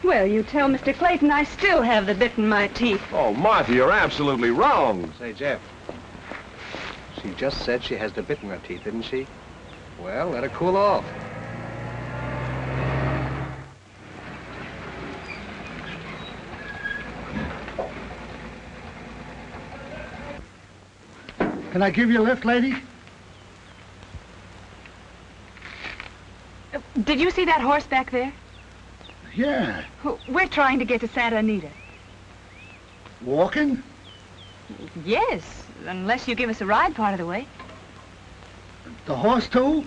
Well, you tell Mr. Clayton I still have the bit in my teeth. Oh, Martha, you're absolutely wrong. Say, Jeff, she just said she has the bit in her teeth, didn't she? Well, let her cool off. Can I give you a lift, lady? Did you see that horse back there? Yeah. We're trying to get to Santa Anita. Walking? Yes, unless you give us a ride part of the way. The horse, too?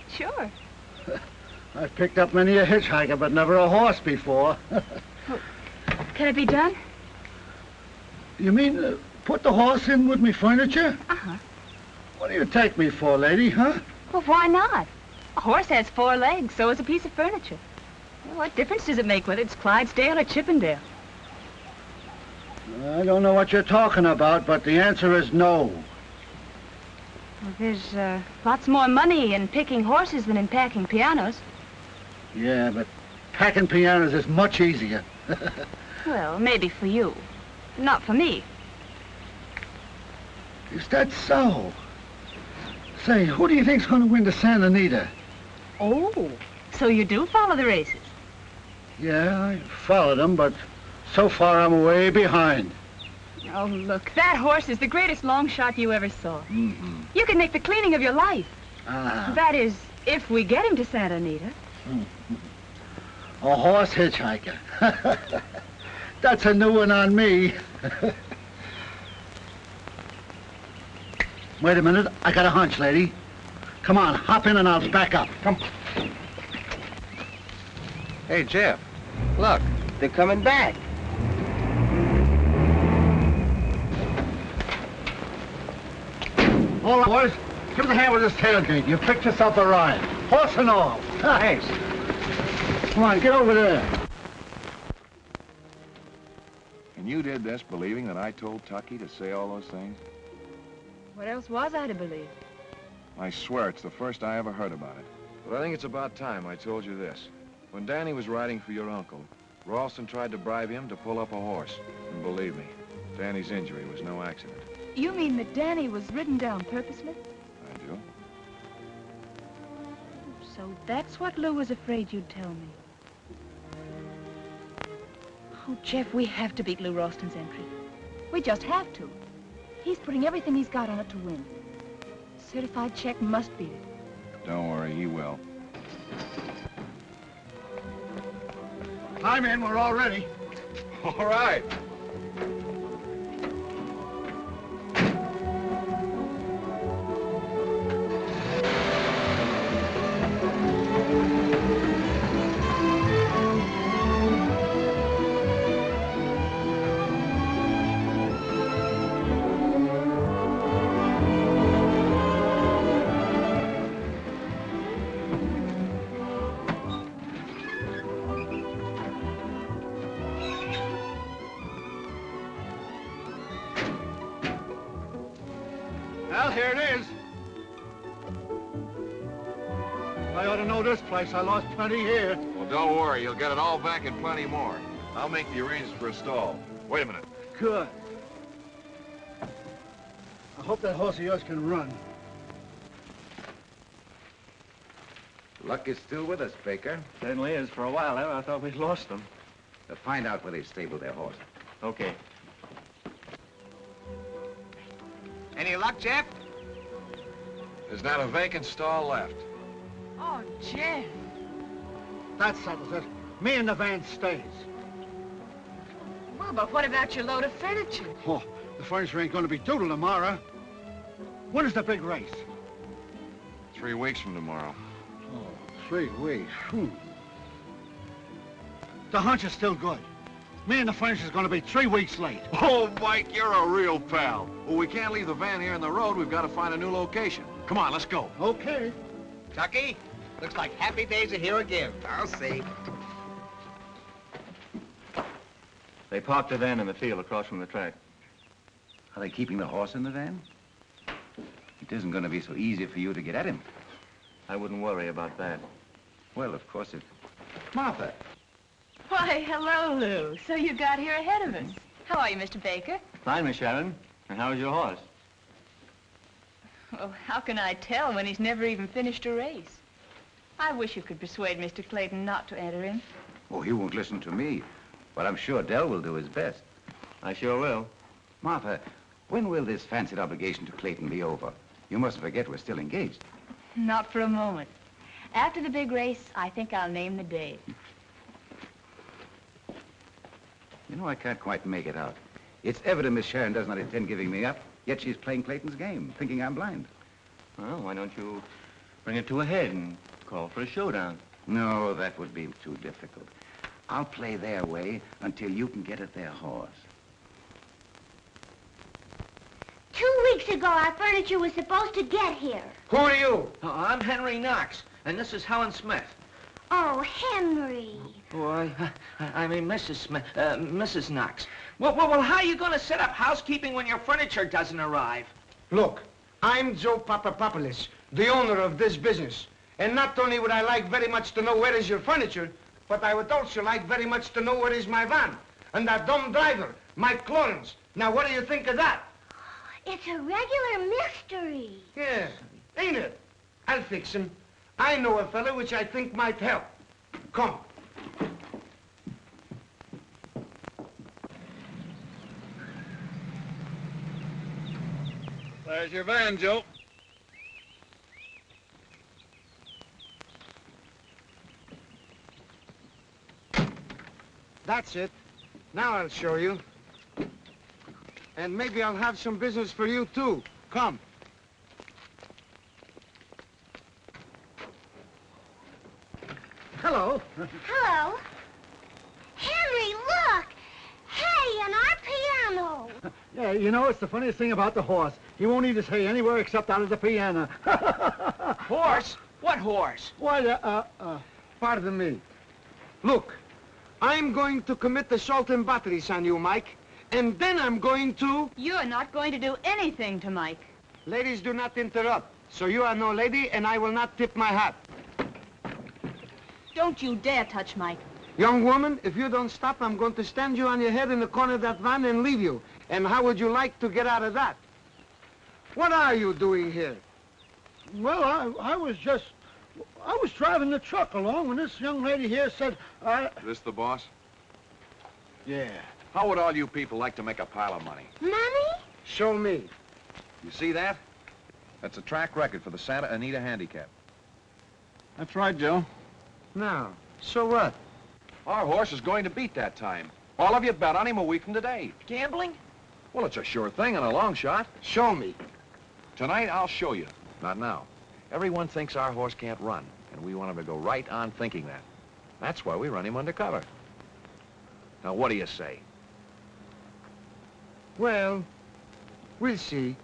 Sure. I've picked up many a hitchhiker, but never a horse before. Can it be done? You mean put the horse in with me furniture? Uh-huh. What do you take me for, lady, huh? Well, why not? A horse has 4 legs, so is a piece of furniture. Well, what difference does it make whether it's Clydesdale or Chippendale? I don't know what you're talking about, but the answer is no. Well, there's lots more money in picking horses than in packing pianos. Yeah, but packing pianos is much easier. Well, maybe for you. Not for me. Is that so? Say, who do you think's going to win the Santa Anita? Oh, so you do follow the races? Yeah, I followed them, but so far I'm way behind. Oh, look, that horse is the greatest long shot you ever saw. Mm-hmm. You could make the cleaning of your life. Ah. That is, if we get him to Santa Anita. Mm-hmm. A horse hitchhiker. That's a new one on me. Wait a minute, I got a hunch, lady. Come on, hop in and I'll back up. Come. Hey, Jeff, look. They're coming back. All right, boys, give us a hand with this tailgate. You picked yourself a ride. Horse and all. Thanks. Come on, get over there. And you did this believing that I told Tucky to say all those things? What else was I to believe? I swear it's the first I ever heard about it. But I think it's about time I told you this. When Danny was riding for your uncle, Ralston tried to bribe him to pull up a horse. And believe me, Danny's injury was no accident. You mean that Danny was ridden down purposely? I do. So that's what Lou was afraid you'd tell me. Oh, Jeff, we have to beat Lou Ralston's entry. We just have to. He's putting everything he's got on it to win. Certified check must beat it. Don't worry, he will. Climb in, we're all ready. All right. Well, here it is. I ought to know this place. I lost plenty here. Well, don't worry. You'll get it all back and plenty more. I'll make the arrangements for a stall. Wait a minute. Good. I hope that horse of yours can run. Luck is still with us, Baker. Certainly is. For a while there, I thought we'd lost them. Find out where they stabled their horse. Okay. Any luck, Jeff? There's not a vacant stall left. Oh, Jeff. That settles it. Me and the van stays. Well, but what about your load of furniture? Oh, the furniture ain't going to be due tomorrow. When is the big race? 3 weeks from tomorrow. Oh, 3 weeks. The hunch is still good. Me and the furniture's going to be 3 weeks late. Oh, Mike, you're a real pal. Well, we can't leave the van here in the road. We've got to find a new location. Come on, let's go. Okay. Tucky, looks like happy days are here again. I'll see. They parked the van in the field across from the track. Are they keeping the horse in the van? It isn't going to be so easy for you to get at him. I wouldn't worry about that. Well, of course, if... Martha. Why, hello, Lou. So you got here ahead of us. How are you, Mr. Baker? Fine, Miss Sharon. And how's your horse? Well, how can I tell when he's never even finished a race? I wish you could persuade Mr. Clayton not to enter him. Oh, he won't listen to me. But I'm sure Dell will do his best. I sure will. Martha, when will this fancied obligation to Clayton be over? You mustn't forget we're still engaged. Not for a moment. After the big race, I think I'll name the day. You know, I can't quite make it out. It's evident Miss Sharon does not intend giving me up, yet she's playing Clayton's game, thinking I'm blind. Well, why don't you bring it to a head and call for a showdown? No, that would be too difficult. I'll play their way until you can get at their horse. 2 weeks ago, our furniture was supposed to get here. Who are you? I'm Henry Knox, and this is Helen Smith. Oh, Henry. Oh, I mean Mrs. Smith, Mrs. Knox. Well, how are you going to set up housekeeping when your furniture doesn't arrive? Look, I'm Joe Papapopoulos, the owner of this business. And not only would I like very much to know where is your furniture, but I would also like very much to know where is my van. And that dumb driver, Mike Lawrence. Now, what do you think of that? It's a regular mystery. Yeah, ain't it? I'll fix him. I know a fella which I think might help. Come. There's your van, Joe. That's it. Now I'll show you. And maybe I'll have some business for you, too. Come. Hello. Hello. Henry, look! Hay and our piano. Yeah, you know, it's the funniest thing about the horse. He won't eat his hay anywhere except out of the piano. Horse? What horse? Why, Pardon me. Look, I'm going to commit assault and batteries on you, Mike. And then I'm going to... You're not going to do anything to Mike. Ladies do not interrupt. So you are no lady, and I will not tip my hat. Don't you dare touch Mike. Young woman, if you don't stop, I'm going to stand you on your head in the corner of that van and leave you. And how would you like to get out of that? What are you doing here? well, I was driving the truck along when this young lady here said, This the boss? Yeah. How would all you people like to make a pile of money? Money? Show me. You see that? That's a track record for the Santa Anita Handicap. That's right, Joe. Now, so what? Our horse is going to beat that time. All of you bet on him a week from today. Gambling? Well, it's a sure thing and a long shot. Show me. Tonight, I'll show you. Not now. Everyone thinks our horse can't run, and we want him to go right on thinking that. That's why we run him undercover. Now, what do you say? Well, we'll see.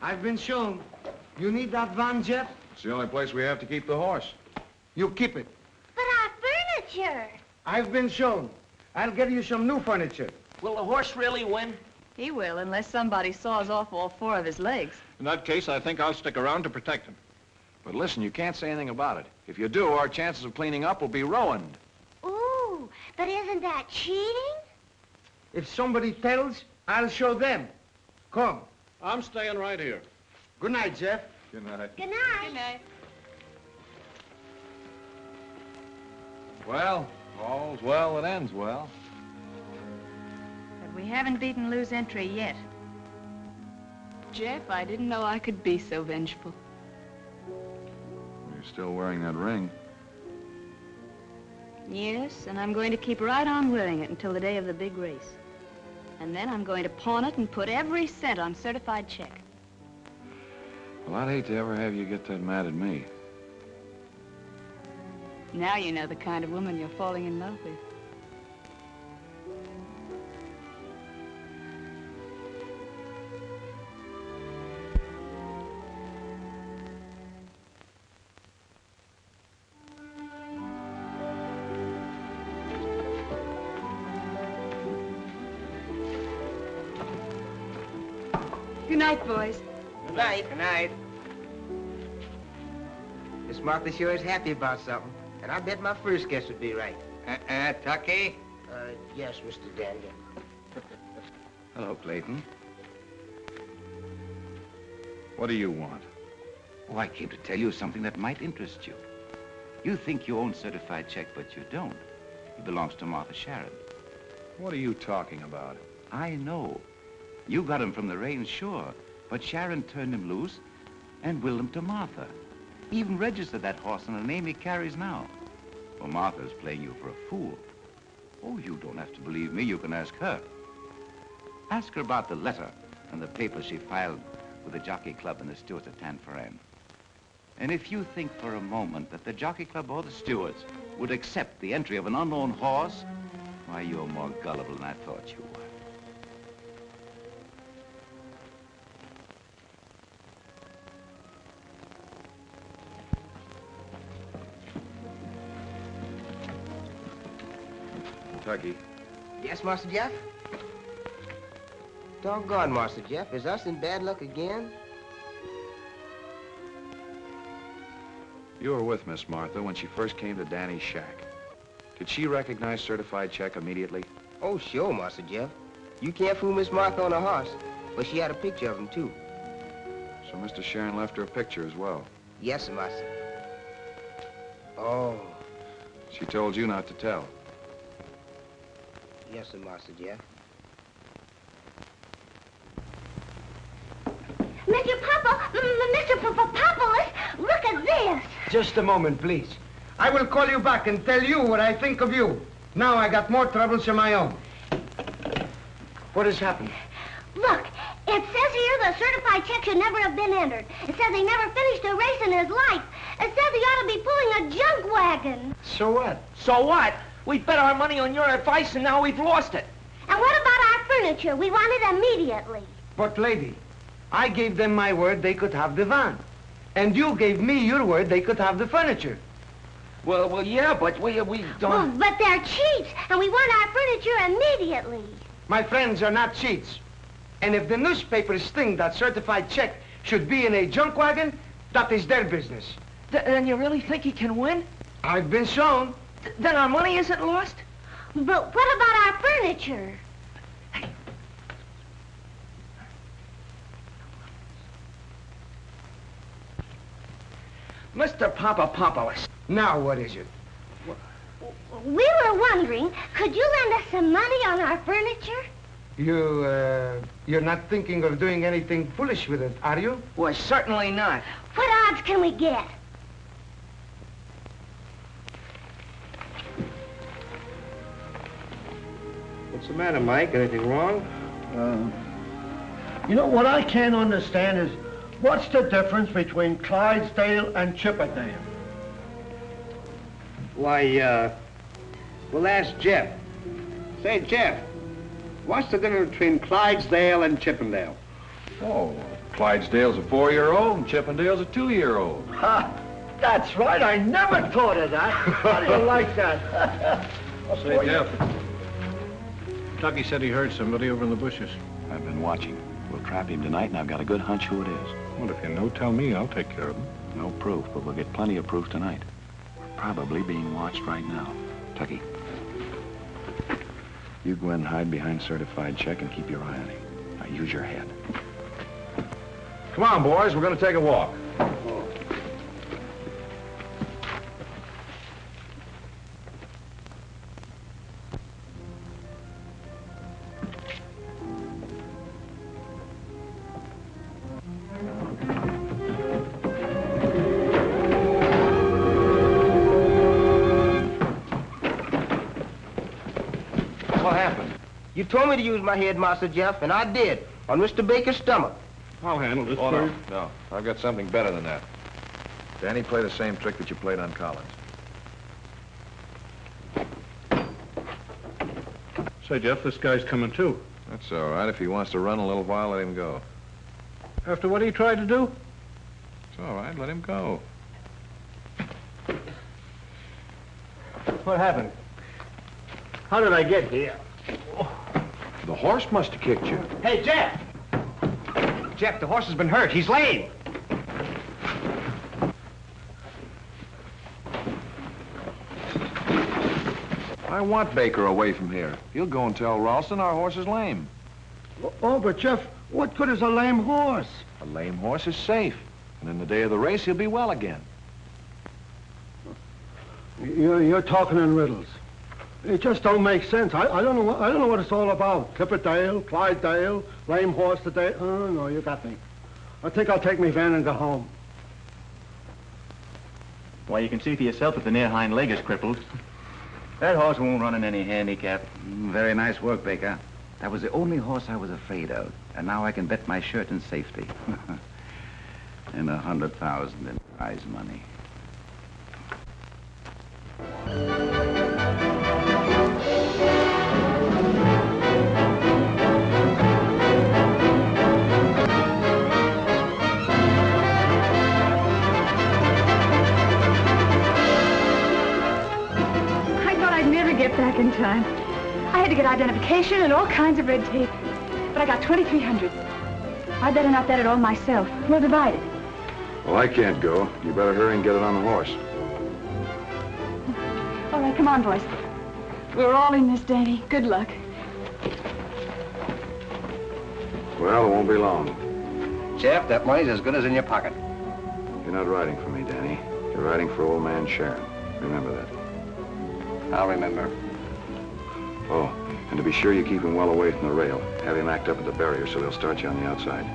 I've been shown. You need that van, Jeff? It's the only place we have to keep the horse. You keep it. But our furniture. I've been shown. I'll get you some new furniture. Will the horse really win? He will, unless somebody saws off all 4 of his legs. In that case, I think I'll stick around to protect him. But listen, you can't say anything about it. If you do, our chances of cleaning up will be ruined. Ooh, but isn't that cheating? If somebody tells, I'll show them. Come. I'm staying right here. Good night, Jeff. Good night. Good night. Good night. Well, all's well that ends well. But we haven't beaten Lou's entry yet. Jeff, I didn't know I could be so vengeful. You're still wearing that ring. Yes, and I'm going to keep right on wearing it until the day of the big race. And then I'm going to pawn it and put every cent on certified check. Well, I'd hate to ever have you get that mad at me. Now you know the kind of woman you're falling in love with. Good night, boys. Good night. Good night. Miss Martha sure is happy about something. And I bet my first guess would be right. Tucky? Yes, Mr. Daniel. Hello, Clayton. What do you want? Oh, I came to tell you something that might interest you. You think you own certified check, but you don't. He belongs to Martha Sharon. What are you talking about? I know. You got him from the range, sure. But Sharon turned him loose and willed him to Martha. Even registered that horse in the name he carries now. Well, Martha's playing you for a fool. Oh, you don't have to believe me. You can ask her. Ask her about the letter and the papers she filed with the Jockey Club and the stewards at Tanforan. And if you think for a moment that the Jockey Club or the stewards would accept the entry of an unknown horse, why, you're more gullible than I thought you were. Tucky. Yes, Master Jeff? Doggone, Master Jeff. Is us in bad luck again? You were with Miss Martha when she first came to Danny's shack. Did she recognize certified check immediately? Oh, sure, Master Jeff. You can't fool Miss Martha on a horse, but she had a picture of him, too. So Mr. Sharon left her a picture as well. Yes, sir, Master. Oh. She told you not to tell. Yes, sir, Master Jeff. Mr. Papopoulos, look at this. Just a moment, please. I will call you back and tell you what I think of you. Now I got more troubles of my own. What has happened? Look, it says here the certified check should never have been entered. It says he never finished a race in his life. It says he ought to be pulling a junk wagon. So what? So what? We bet our money on your advice and now we've lost it. And what about our furniture? We want it immediately. But, lady, I gave them my word they could have the van. And you gave me your word they could have the furniture. Well, yeah, but we don't... Well, but they're cheats, and we want our furniture immediately. My friends are not cheats. And if the newspapers think that certified check should be in a junk wagon, that is their business. Then you really think he can win? I've been shown. Then our money isn't lost? But what about our furniture? Mr. Papopoulos. Now what is it? We were wondering, could you lend us some money on our furniture? You're not thinking of doing anything foolish with it, are you? Well, certainly not. What odds can we get? What's the matter, Mike? Anything wrong? You know, what I can't understand is, what's the difference between Clydesdale and Chippendale? Why, we'll ask Jeff. Say, Jeff, what's the difference between Clydesdale and Chippendale? Oh, Clydesdale's a 4-year-old and Chippendale's a 2-year-old. Ha! That's right, I never thought of that. How do you like that? Say, Jeff. Tucky said he heard somebody over in the bushes. I've been watching. We'll trap him tonight, and I've got a good hunch who it is. Well, if you know, tell me. I'll take care of him. No proof, but we'll get plenty of proof tonight. We're probably being watched right now. Tucky, you go in and hide behind certified check and keep your eye on him. Now, use your head. Come on, boys, we're going to take a walk. You told me to use my head, Master Jeff, and I did, on Mr. Baker's stomach. I'll handle this Oh, first. no, I've got something better than that. Danny, play the same trick that you played on Collins. Say, Jeff, this guy's coming too. That's all right. If he wants to run a little while, let him go. After what he tried to do? It's all right. Let him go. What happened? How did I get here? The horse must have kicked you. Hey, Jeff! Jeff, the horse has been hurt. He's lame. I want Baker away from here. He'll go and tell Ralston our horse is lame. Oh, but Jeff, what good is a lame horse? A lame horse is safe. And in the day of the race, he'll be well again. You're talking in riddles. It just don't make sense. I don't know what it's all about. Clipperdale, Clydesdale, lame horse today. Oh, no, you got me. I think I'll take me van and go home. Why, you can see for yourself if the near hind leg is crippled. That horse won't run in any handicap. Very nice work, Baker. That was the only horse I was afraid of. And now I can bet my shirt in safety. And 100,000 in prize money. I thought I'd never get back in time. I had to get identification and all kinds of red tape. But I got $2,300. I'd better not bet it all myself. We'll divide it. Well, I can't go. You better hurry and get it on the horse. All right, come on, boys. We're all in this, Danny. Good luck. Well, it won't be long. Jeff, that money's as good as in your pocket. You're not riding for me, Danny. You're riding for old man Sharon. Remember that. I'll remember. Oh, and to be sure you keep him well away from the rail. Have him act up at the barrier so he'll start you on the outside.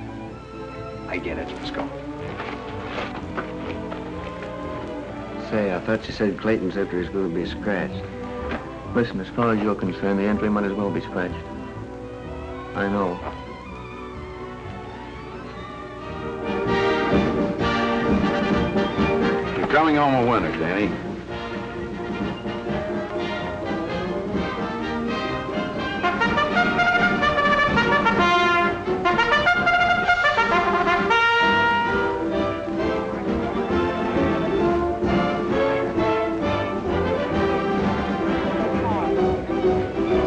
I get it. Let's go. Say, I thought you said Clayton said there was going to be scratched. Listen, as far as you're concerned, the entry might as well be scratched. I know. You're coming home a winner, Danny.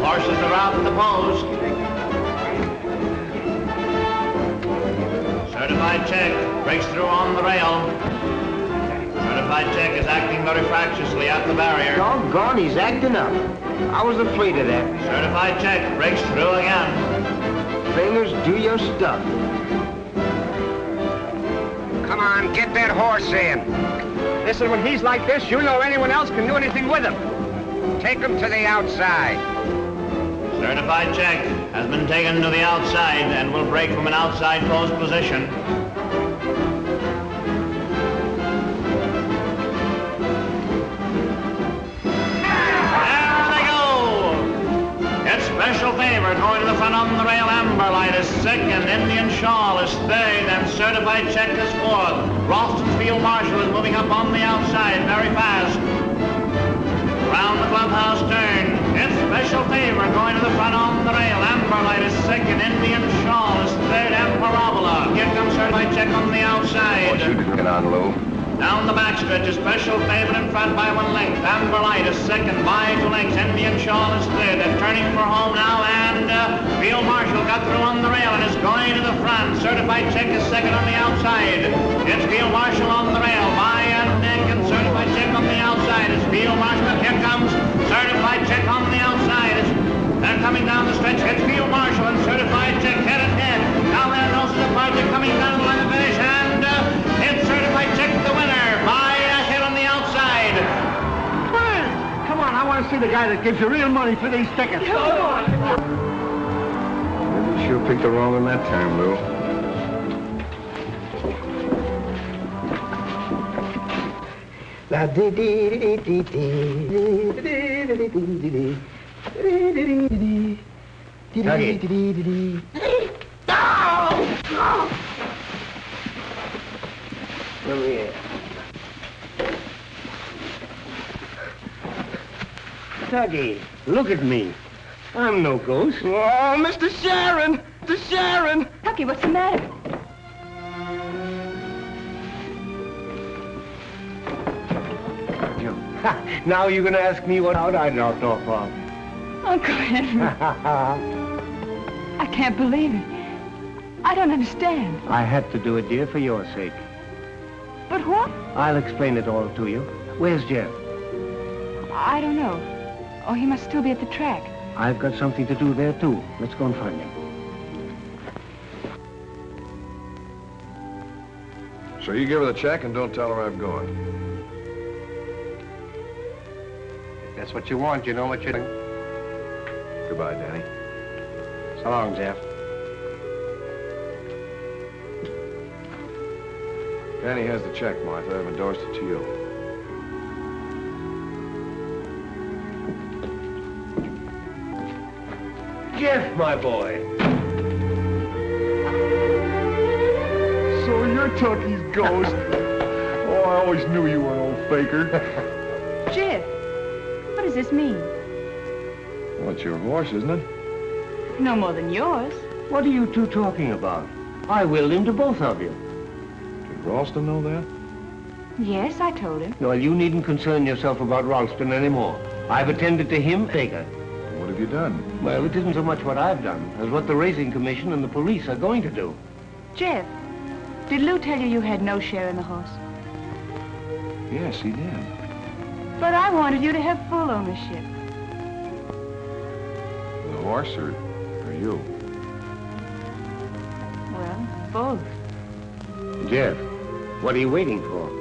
Horses are out in the post. Certified check breaks through on the rail. Certified check is acting very fractiously at the barrier. Doggone, he's acting up. I was afraid of that. Certified check breaks through again. Fingers, do your stuff. Come on, get that horse in. Listen, when he's like this, you know anyone else can do anything with him. Take him to the outside. Certified check has been taken to the outside and will break from an outside post position. There they go! It's Special Favor going to the front on the rail. Amber Light is second. Indian Shawl is third. And Certified check is fourth. Ralston's Field Marshal is moving up on the outside very fast. Round the clubhouse turn. It's Special Favor going to the front on the rail. Amber Light is second. Indian Shawl is third. And Parabola. Here comes Certified check on the outside. Get on, Lou. Down the backstretch is Special Favor in front by 1 length. Amber Light is second by 2 lengths. Indian Shawl is third. They're turning for home now, and Field Marshal got through on the rail and is going to the front. Certified check is second on the outside. It's Field Marshal on the rail by a neck, and Certified check on the outside. It's Field Marshal. Here comes Certified check on the outside. They're coming down the stretch. It's Field Marshal and Certified check head and head. Now their noses apart. They're coming down the line of finish, and it's Certified check the winner by a hit on the outside. Hey, come on, I want to see the guy that gives you real money for these tickets. Maybe you sure picked the wrong one that time, Lou. La dee dee dee dee dee dee dee dee Come here. Tuggy, look at me. I'm no ghost. Oh, Mr. Sharon! Mr. Sharon! Tucky, what's the matter? Now you're going to ask me what out I knocked off of. Uncle Henry. I can't believe it. I don't understand. I had to do it, dear, for your sake. But what? I'll explain it all to you. Where's Jeff? I don't know. Oh, he must still be at the track. I've got something to do there, too. Let's go and find him. So you give her the check and don't tell her I'm going. If that's what you want, you know what you're doing. Goodbye, Danny. So long, Jeff. Danny has the check, Martha. I've endorsed it to you. Jeff, my boy. So you're Tucky's ghost. Oh, I always knew you were an old faker. Jeff, what does this mean? Well, it's your horse, isn't it? No more than yours. What are you two talking about? I willed him to both of you. Did Ralston know that? Yes, I told him. Well, you needn't concern yourself about Ralston anymore. I've attended to him, Baker. What have you done? Well, it isn't so much what I've done as what the Racing Commission and the police are going to do. Jeff, did Lou tell you you had no share in the horse? Yes, he did. But I wanted you to have full ownership. The horse or you? Well, both. Jeff, what are you waiting for?